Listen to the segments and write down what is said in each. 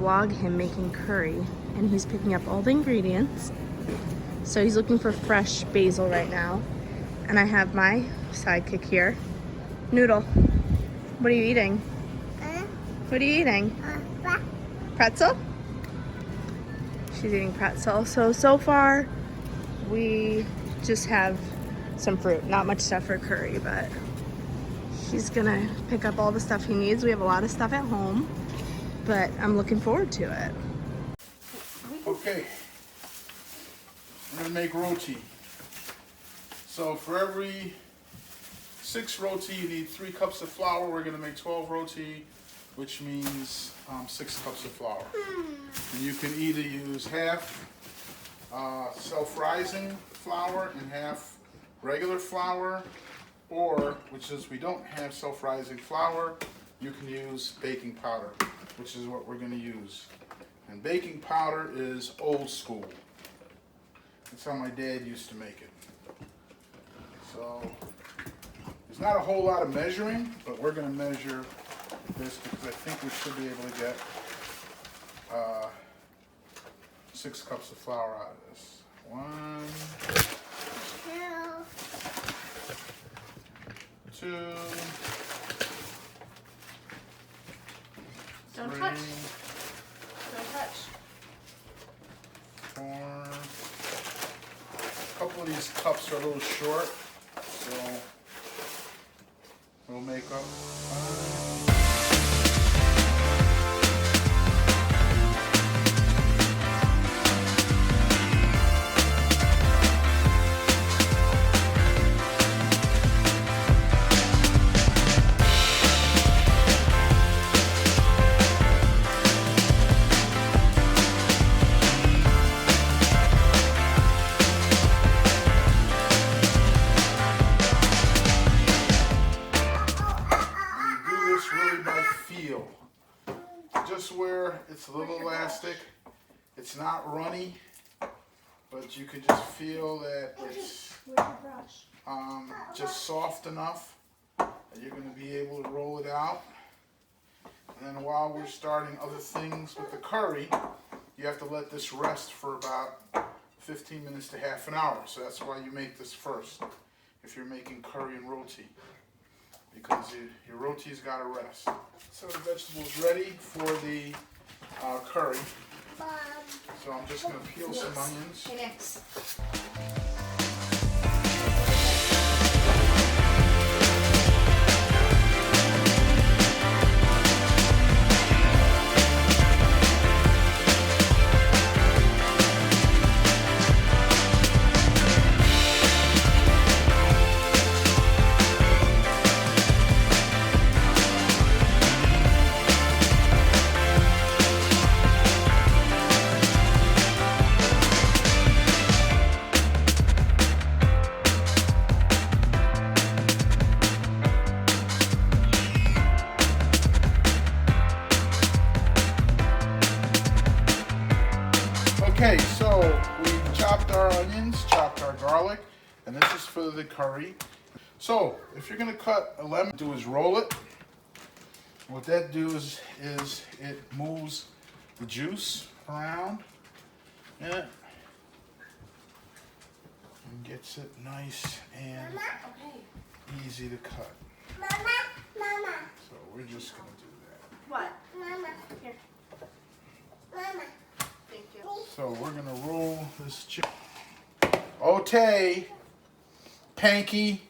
vlog him making curry, and he's picking up all the ingredients. So he's looking for fresh basil right now. And I have my sidekick here. Noodle, what are you eating? What are you eating? Pretzel? She's eating pretzel. So far, we just have some fruit. Not much stuff for curry, but he's gonna pick up all the stuff he needs. We have a lot of stuff at home, but I'm looking forward to it. Okay, we're gonna make roti. So for every 6 roti, you need 3 cups of flour. We're gonna make 12 roti, which means 6 cups of flour. And you can either use half self-rising flour and half regular flour, or, which is we don't have self-rising flour, you can use baking powder, which is what we're going to use. And baking powder is old school. That's how my dad used to make it. So there's not a whole lot of measuring, but we're going to measure this because I think we should be able to get 6 cups of flour out of this. 1, 2, Don't 3, touch. Don't touch. 4. A couple of these cups are a little short, so we'll make up 5. Just where it's a little elastic, it's not runny, but you can just feel that it's just soft enough that you're going to be able to roll it out. And then while we're starting other things with the curry, you have to let this rest for about 15 minutes to half an hour. So that's why you make this first if you're making curry and roti, because your roti's got to rest. So the vegetable's ready for the curry. So I'm just going to peel some onions. Okay, next. Okay, so we've chopped our onions, chopped our garlic, and this is for the curry. So if you're going to cut a lemon, do is roll it. What that does is it moves the juice around in it and gets it nice and easy to cut. So we're just going to do that. What? Here. Thank you. So we're going to roll this chicken. Ote, panky.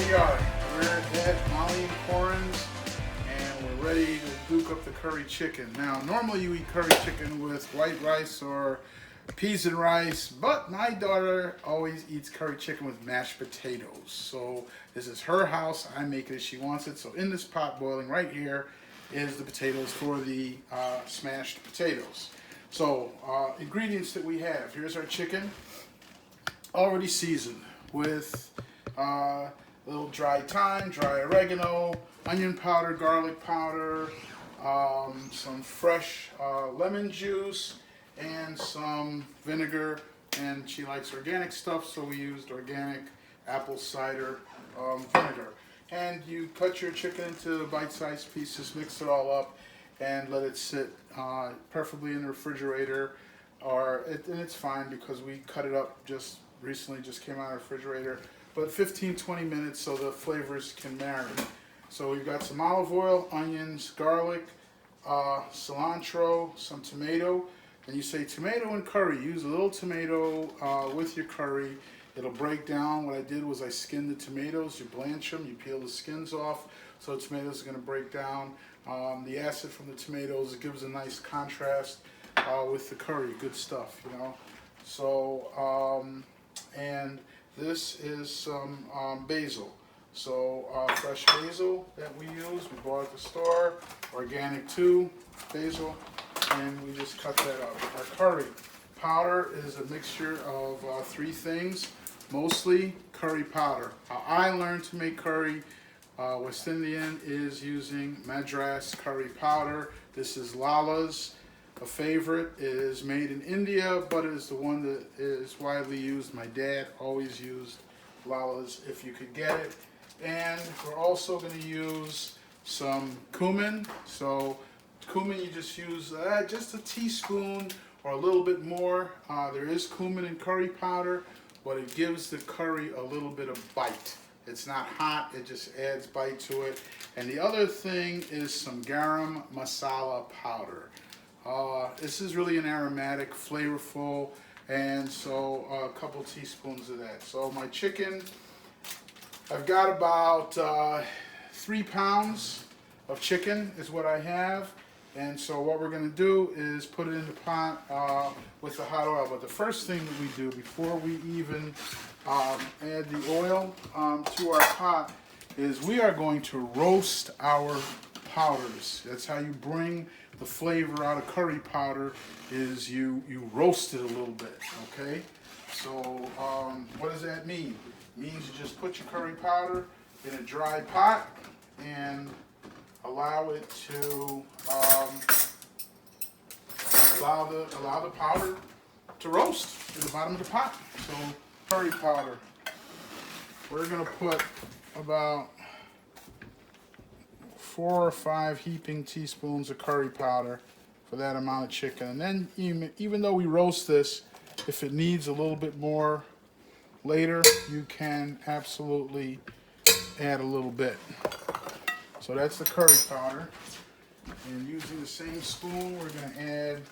we are. We're at Molly and Corin's, and we're ready to duke up the curry chicken. Now, normally you eat curry chicken with white rice or peas and rice, but my daughter always eats curry chicken with mashed potatoes. So this is her house. I make it as she wants it. So in this pot boiling right here is the potatoes for the smashed potatoes. So ingredients that we have. Here's our chicken, already seasoned with a little dry thyme, dry oregano, onion powder, garlic powder, some fresh lemon juice, and some vinegar. And she likes organic stuff, so we used organic apple cider vinegar. And you cut your chicken into bite-sized pieces, mix it all up, and let it sit preferably in the refrigerator. And it's fine because we cut it up just recently, just came out of the refrigerator. But 15-20 minutes so the flavors can marinate. So we've got some olive oil, onions, garlic, cilantro, some tomato. And you say tomato and curry. Use a little tomato with your curry. It'll break down. What I did was I skinned the tomatoes. You blanch them. You peel the skins off. So the tomatoes are going to break down. The acid from the tomatoes, it gives a nice contrast with the curry. Good stuff, you know. So, and this is some basil. So fresh basil that we use. We bought at the store. Organic too, basil. And we just cut that up. Our curry powder is a mixture of three things, mostly curry powder. How I learned to make curry West Indian is using Madras curry powder. This is Lala's, a favorite. It is made in India, but it is the one that is widely used. My dad always used Lala's if you could get it. And we're also going to use some cumin. So cumin, you just use just a teaspoon or a little bit more. There is cumin in curry powder, but it gives the curry a little bit of bite. It's not hot, it just adds bite to it. And the other thing is some garam masala powder. This is really an aromatic, flavorful, and so a couple teaspoons of that. So my chicken, I've got about 3 pounds of chicken is what I have. And so what we're going to do is put it in the pot with the hot oil. But the first thing that we do before we even add the oil to our pot is we are going to roast our powders. That's how you bring the flavor out of curry powder, is you roast it a little bit, okay? So what does that mean? It means you just put your curry powder in a dry pot and allow it to allow the powder to roast at the bottom of the pot. So curry powder, we're going to put about 4 or 5 heaping teaspoons of curry powder for that amount of chicken. And then even though we roast this, if it needs a little bit more later, you can absolutely add a little bit. So that's the curry powder. And using the same spoon, we're going to add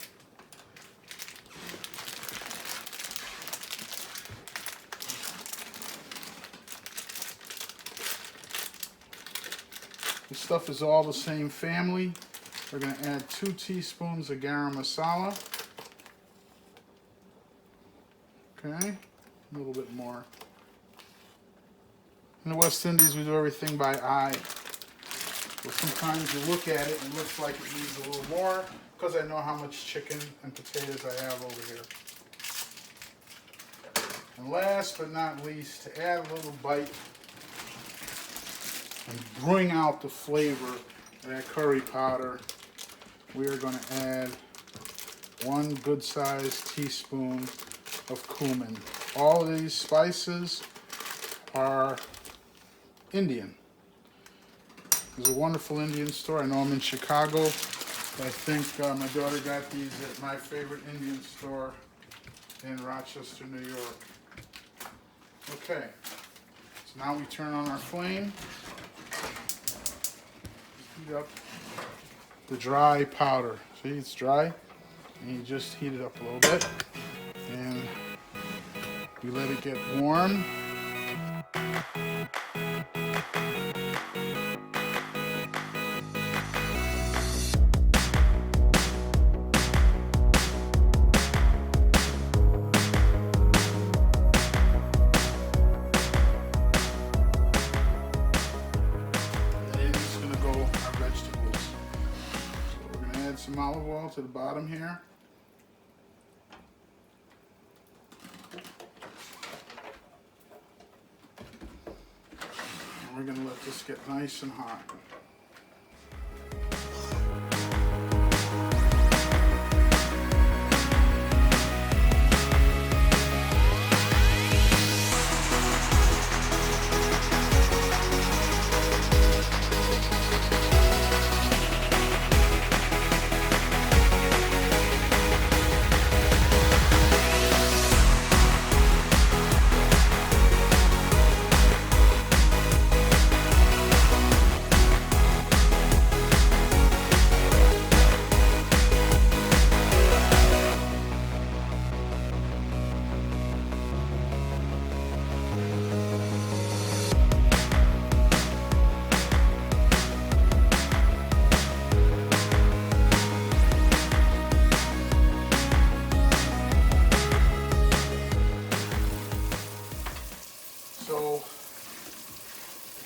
this stuff is all the same family. We're going to add 2 teaspoons of garam masala. Okay, a little bit more. In the West Indies, we do everything by eye. But sometimes you look at it and it looks like it needs a little more because I know how much chicken and potatoes I have over here. And last but not least, to add a little bite and bring out the flavor of that curry powder, we are going to add 1 good-sized teaspoon of cumin. All of these spices are Indian. There's a wonderful Indian store. I know I'm in Chicago, but I think my daughter got these at my favorite Indian store in Rochester, New York. Okay, so now we turn on our flame. Heat up the dry powder. See, it's dry. And you just heat it up a little bit. And you let it get warm. Some olive oil to the bottom here. And we're going to let this get nice and hot.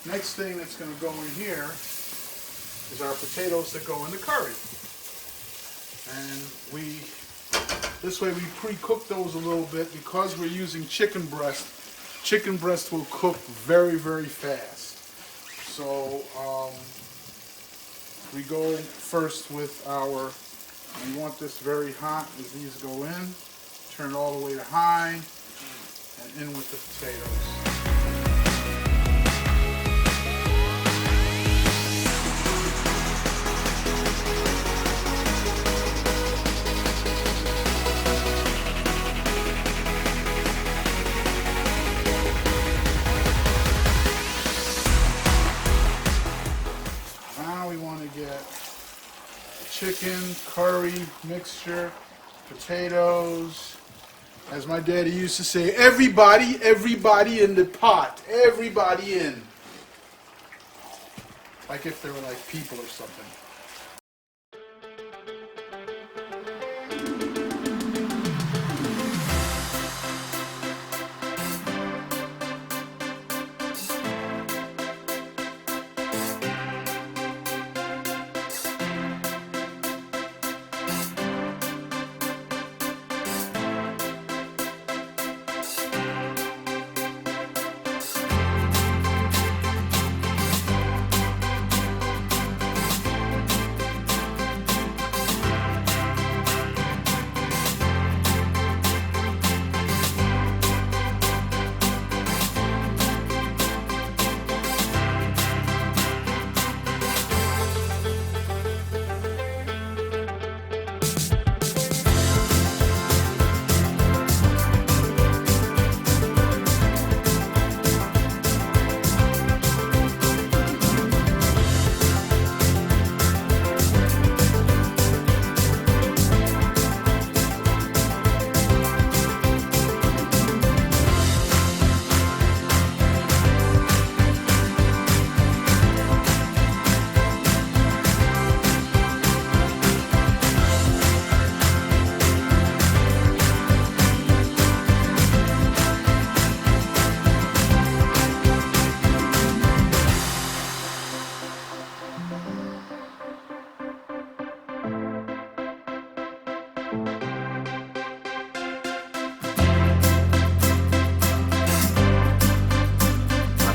Next thing that's going to go in here is our potatoes that go in the curry. And this way we pre-cook those a little bit because we're using chicken breast. Chicken breast will cook very, very fast. So we go first with we want this very hot as these go in. Turn it all the way to high and in with the potatoes. Chicken, curry, mixture, potatoes. As my daddy used to say, everybody in the pot. Everybody in. Like if they were like people or something.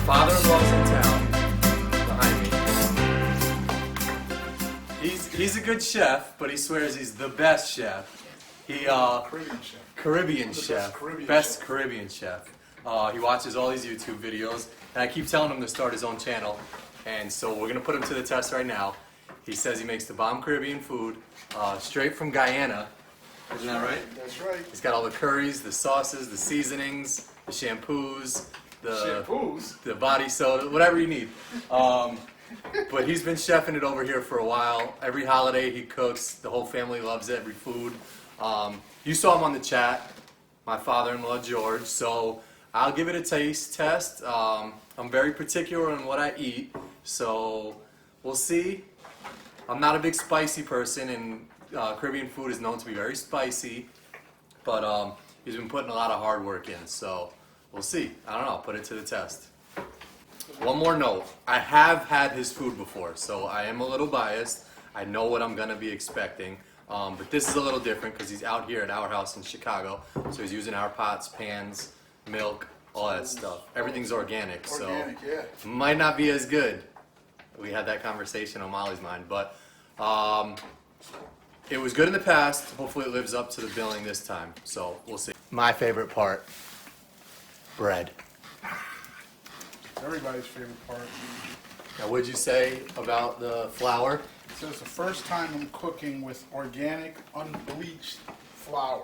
Father-in-law's in town behind me. He's a good chef, but he swears he's the best chef. Caribbean chef. Best Caribbean chef. He watches all these YouTube videos, and I keep telling him to start his own channel. And so we're gonna put him to the test right now. He says he makes the bomb Caribbean food, straight from Guyana. Isn't that right? That's right. He's got all the curries, the sauces, the seasonings, the shampoos, the body soda, whatever you need. But he's been chefing it over here for a while. Every holiday he cooks. The whole family loves it, every food. You saw him on the chat, my father-in-law George. So I'll give it a taste test. I'm very particular on what I eat, so we'll see. I'm not a big spicy person, and Caribbean food is known to be very spicy, but he's been putting a lot of hard work in, so we'll see. I don't know, put it to the test. One more note, I have had his food before, so I am a little biased. I know what I'm gonna be expecting, but this is a little different because he's out here at our house in Chicago, so he's using our pots, pans, milk, all that stuff. Everything's organic, so Organic, yeah. might not be as good. We had that conversation on Molly's mind, but it was good in the past. Hopefully it lives up to the billing this time, so we'll see. My favorite part, bread. Everybody's favorite part. Now, what'd you say about the flour? It says the first time I'm cooking with organic, unbleached flour.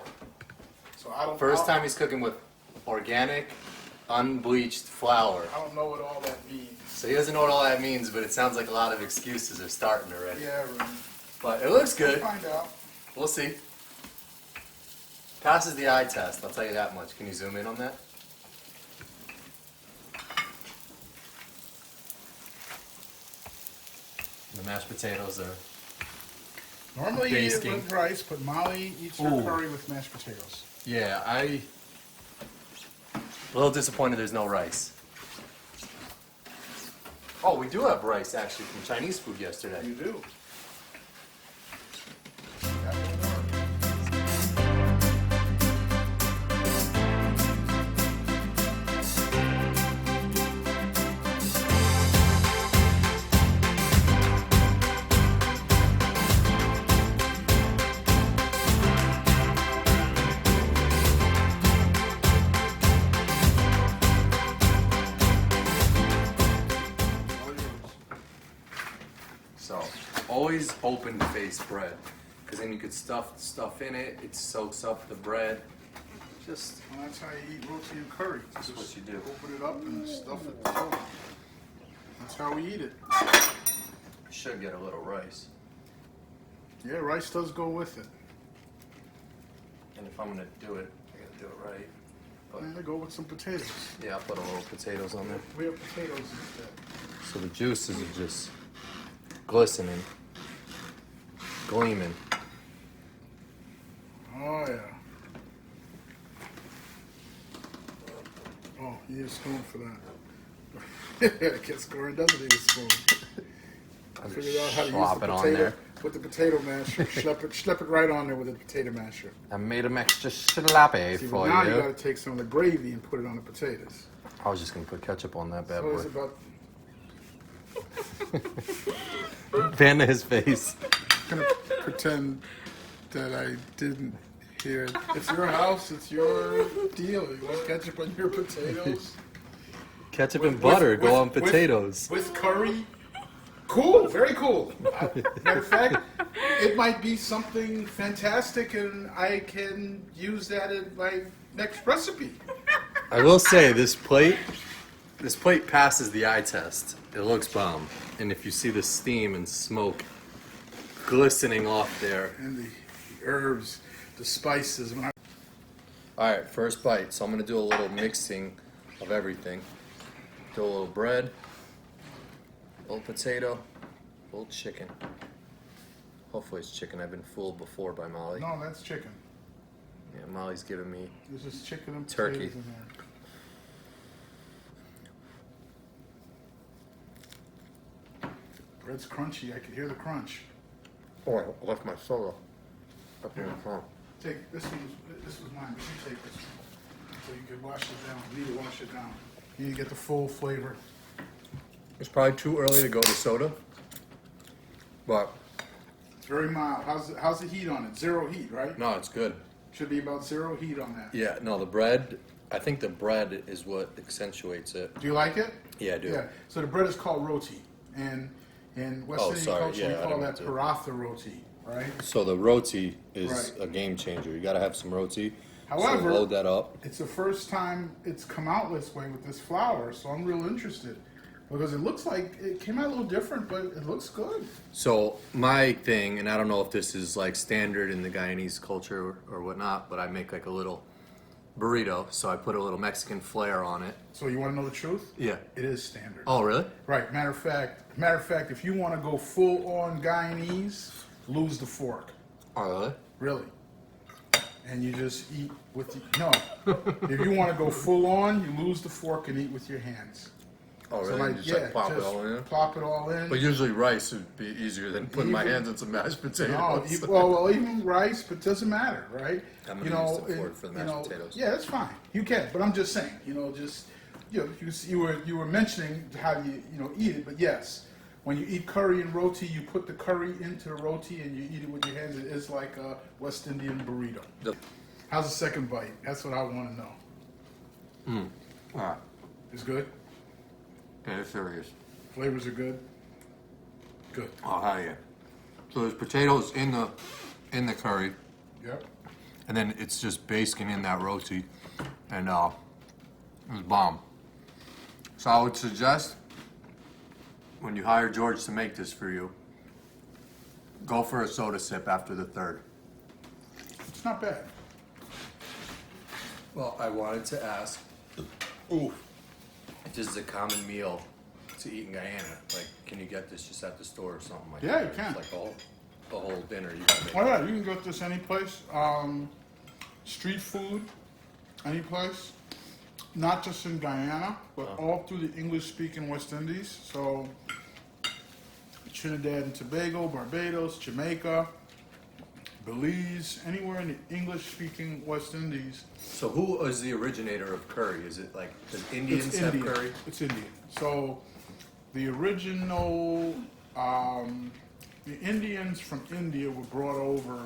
So I don't. First time he's cooking with organic, unbleached flour. I don't know what all that means. So he doesn't know what all that means, but it sounds like a lot of excuses are starting already. Yeah, right. But it looks We'll good. find out. We'll see. Passes the eye test, I'll tell you that much. Can you zoom in on that? The mashed potatoes are... Normally you eat it Basting. with rice, but Molly eats her Ooh. curry with mashed potatoes. Yeah, a little disappointed there's no rice. Oh, we do have rice actually from Chinese food yesterday. You do. So, always open face bread, because then you could stuff stuff in it. It soaks up the bread. Just Well, that's how you eat roti and curry. That's what you do. Open it up and stuff it full. That's how we eat it. should get a little rice. Yeah, rice does go with it. And if I'm gonna do it, I gotta do it right. But And they go with some potatoes. yeah, I'll put a little potatoes on there. We have potatoes instead. So the juices are just glistening, gleaming. Oh, yeah. Oh, you need a spoon for that. I guess Corin doesn't need a spoon. I figured out how to use Slop the it on potato there. with the potato masher. Schlep it right on there with the potato masher. I made them extra sloppy See, for but now you you. got to take some of the gravy and put it on the potatoes. I was just gonna put ketchup on that bad So boy. it's about Fan of his face. gonna pretend that I didn't hear it. It's your house. It's your deal. You want ketchup on your potatoes Ketchup With- and butter with- go on with- potatoes. with curry? Cool. Very cool. Matter of fact, it might be something fantastic, and I can use that in my next recipe. I will say this plate passes the eye test. It looks bomb. And if you see the steam and smoke glistening off there. And the herbs, the spices. When I All right, first bite. So I'm gonna do a little mixing of everything. Do a little bread, a little potato, a little chicken. Hopefully it's chicken. I've been fooled before by Molly. No, that's chicken. Yeah, Molly's giving me. There's just chicken and Turkey. potatoes in there. Bread's crunchy. I can hear the crunch. Oh, I left my soda up in the front. Take this one. This was mine, but you take this one, so you can wash it down. You need to wash it down. You need to get the full flavor. It's probably too early to go to soda, but It's very mild. How's the heat on it? Zero heat, right? no, it's good. Should be about zero heat on that. Yeah, no, the bread. I think the bread is what accentuates it. Do you like it? Yeah, I do. Yeah. So the bread is called roti, and in West Oh, Indian sorry. culture Yeah, I we call didn't that mean to- paratha roti, right? So the roti is Right. a game changer. You got to have some roti. However- so load that up. It's the first time it's come out this way with this flour, so I'm real interested because it looks like it came out a little different, but it looks good. So my thing, and I don't know if this is like standard in the Guyanese culture or whatnot, but I make like a little burrito, so I put a little Mexican flair on it. So you want to know the truth? Yeah. It is standard. Oh, really? Right. Matter of fact, if you want to go full on Guyanese, lose the fork. Oh, really? Really. And you just eat with no. If you want to go full on, you lose the fork and eat with your hands. Oh, So really? like, You just plop it all in? Plop it all in. But usually rice would be easier than putting my Even- hands in some mashed No, potatoes. well, even rice, but doesn't matter, right? I'm gonna use the fork for the mashed potatoes. Yeah, that's fine. You can, but I'm just saying, you were mentioning how you eat it, but yes, when you eat curry and roti, you put the curry into the roti and you eat it with your hands. It is like a West Indian burrito. How's the second bite? That's what I want to know. All right. It's good. Yeah, it's serious. Flavors are good. Good. Oh, hell yeah. So there's potatoes in the curry, Yep. and then it's just basking in that roti, and it's bomb. So I would suggest when you hire George to make this for you, go for a soda sip after the third. It's not bad. Well, I wanted to ask Ooh. if this is a common meal to eat in Guyana. Like, can you get this just at the store or something like Yeah, that? you can. It's like the whole dinner you can make. Oh yeah, you can get this any place. Street food, any place. Not just in Guyana, but all through the English-speaking West Indies. So Trinidad and Tobago, Barbados, Jamaica, Belize, anywhere in the English-speaking West Indies. So who is the originator of curry? Is it like, does Indians It's have Indian. curry? It's Indian. So the original, the Indians from India were brought over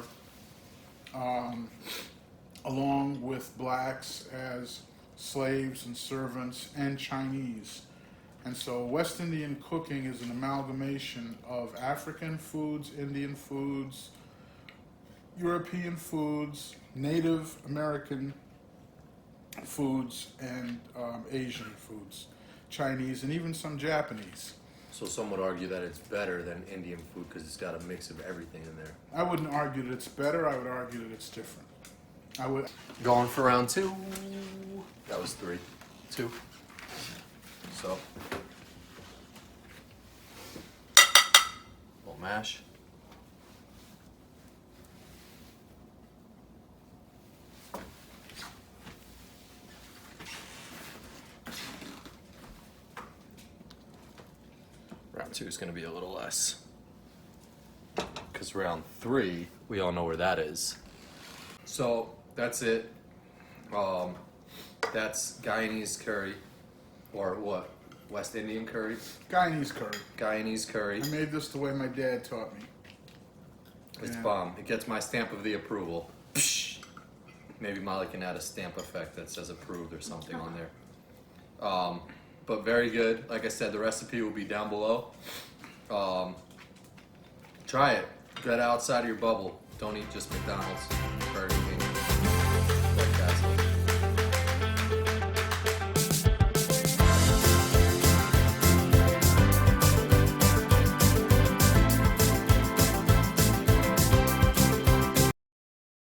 along with blacks as slaves and servants and Chinese. And so West Indian cooking is an amalgamation of African foods, Indian foods, European foods, Native American foods, and Asian foods, Chinese, and even some Japanese. So some would argue that it's better than Indian food because it's got a mix of everything in there. I wouldn't argue that it's better. I would argue that it's different. I would. Going for round two. That was 3. 2. So. Little mash. Round 2 is going to be a little less. Because round 3, we all know where that is. So that's it. That's Guyanese curry, or what? West Indian curry? Guyanese curry. Guyanese curry. I made this the way my dad taught me. It's Yeah. bomb. It gets my stamp of the approval. Psh! Maybe Molly can add a stamp effect that says approved or something on there. But very good. Like I said, the recipe will be down below. Try it. Get outside of your bubble. Don't eat just McDonald's burgers.